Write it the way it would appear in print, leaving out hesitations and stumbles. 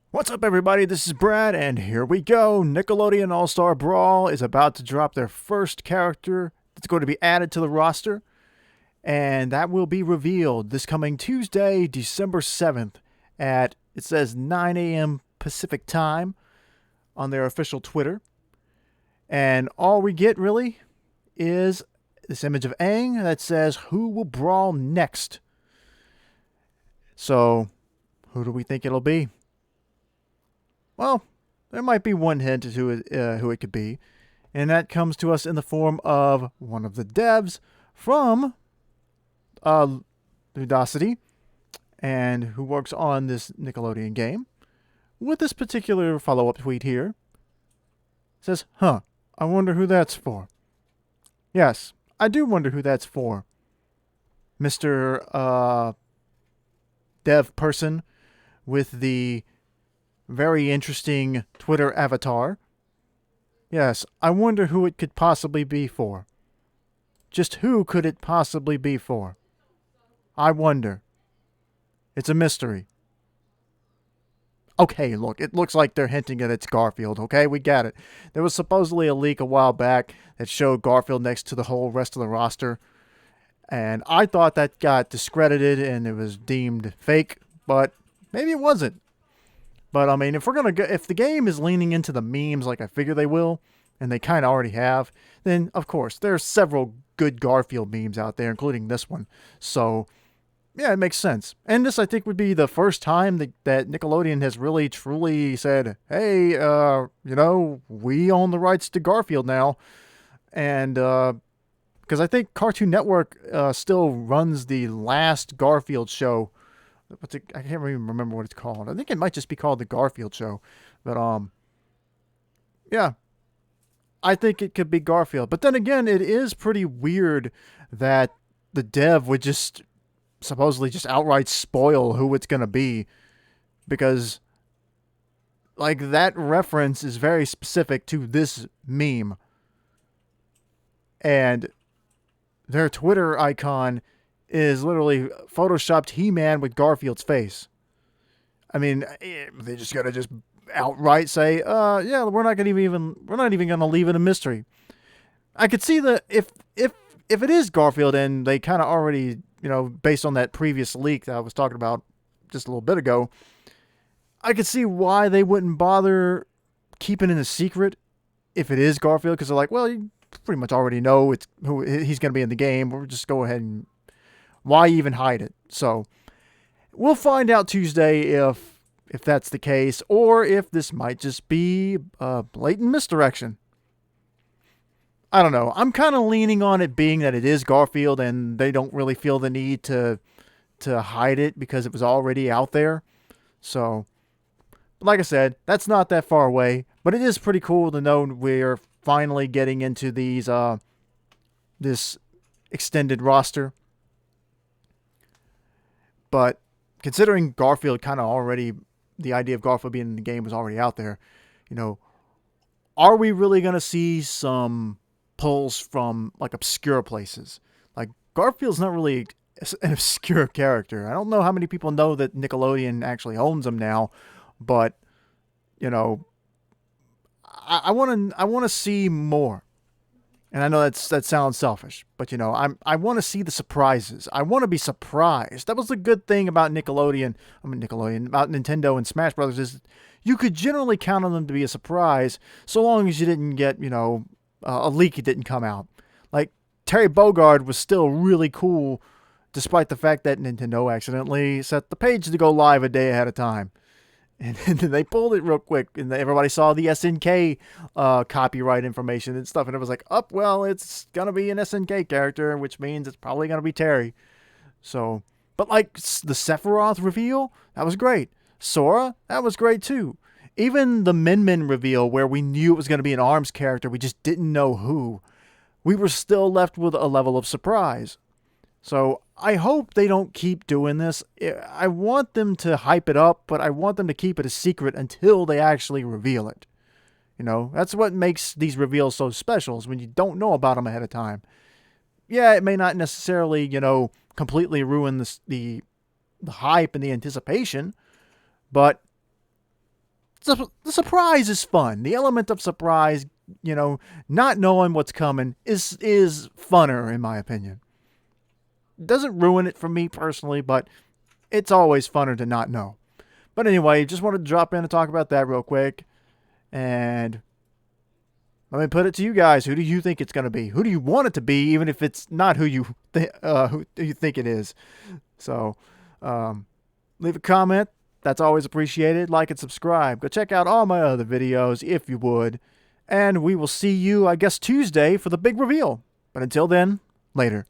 What's up, everybody? This is Brad, and here we go. Nickelodeon All-Star Brawl is about to drop their first character that's going to be added to the roster, and that will be revealed this coming Tuesday, December 7th at, it says, 9 a.m. Pacific time on their official Twitter. And all we get, really, is this image of Aang that says, "Who will brawl next?" So, who do we think it'll be? Well, there might be one hint as to who it could be, and that comes to us in the form of one of the devs from Ludosity, and who works on this Nickelodeon game. With this particular follow-up tweet here, it says, I wonder who that's for." Yes, I do wonder who that's for. Mr. Dev person with the very interesting Twitter avatar. Yes, I wonder who it could possibly be for. Just who could it possibly be for? I wonder. It's a mystery. Okay, look, it looks like they're hinting that it's Garfield, okay? We got it. There was supposedly a leak a while back that showed Garfield next to the whole rest of the roster, and I thought that got discredited and it was deemed fake, but maybe it wasn't. But I mean, if the game is leaning into the memes like I figure they will, and they kind of already have, then of course there's several good Garfield memes out there, including this one. So yeah, it makes sense. And this, I think, would be the first time that Nickelodeon has really truly said, "Hey, we own the rights to Garfield now," and because I think Cartoon Network still runs the last Garfield show. I can't even remember what it's called. I think it might just be called the Garfield Show. But yeah, I think it could be Garfield. But then again, it is pretty weird that the dev would just supposedly just outright spoil who it's gonna be, because like that reference is very specific to this meme, and their Twitter icon is literally photoshopped He-Man with Garfield's face. I mean, they just gotta just outright say, yeah, we're not even gonna leave it a mystery. I could see that if it is Garfield, and they kind of already, based on that previous leak that I was talking about just a little bit ago, I could see why they wouldn't bother keeping it a secret if it is Garfield, because they're like, well, you pretty much already know it's who he's gonna be in the game. We'll just go ahead and why even hide it? So we'll find out Tuesday if that's the case, or if this might just be a blatant misdirection. I don't know. I'm kind of leaning on it being that it is Garfield, and they don't really feel the need to hide it because it was already out there. So, like I said, that's not that far away, but it is pretty cool to know we're finally getting into these this extended roster. But considering Garfield kind of already, the idea of Garfield being in the game was already out there, are we really going to see some pulls from like obscure places? Like Garfield's not really an obscure character. I don't know how many people know that Nickelodeon actually owns him now, but I want to see more. And I know that sounds selfish, but I want to see the surprises. I want to be surprised. That was the good thing about Nickelodeon. About Nintendo and Smash Brothers is you could generally count on them to be a surprise, so long as you didn't get a leak that didn't come out. Like Terry Bogard was still really cool, despite the fact that Nintendo accidentally set the page to go live a day ahead of time. And then they pulled it real quick, and everybody saw the SNK copyright information and stuff, and it was like, well, it's gonna be an SNK character, which means it's probably gonna be Terry. So, but like the Sephiroth reveal, that was great. Sora, that was great too. Even the Min Min reveal, where we knew it was gonna be an ARMS character, we just didn't know who. We were still left with a level of surprise. So I hope they don't keep doing this. I want them to hype it up, but I want them to keep it a secret until they actually reveal it. That's what makes these reveals so special, is when you don't know about them ahead of time. Yeah, it may not necessarily, completely ruin the hype and the anticipation, but the surprise is fun. The element of surprise, you know, not knowing what's coming is funner in my opinion. Doesn't ruin it for me personally, but it's always funner to not know. But anyway, just wanted to drop in and talk about that real quick. And let me put it to you guys. Who do you think it's going to be? Who do you want it to be, even if it's not who you think it is? So leave a comment. That's always appreciated. Like and subscribe. Go check out all my other videos if you would. And we will see you, I guess, Tuesday for the big reveal. But until then, later.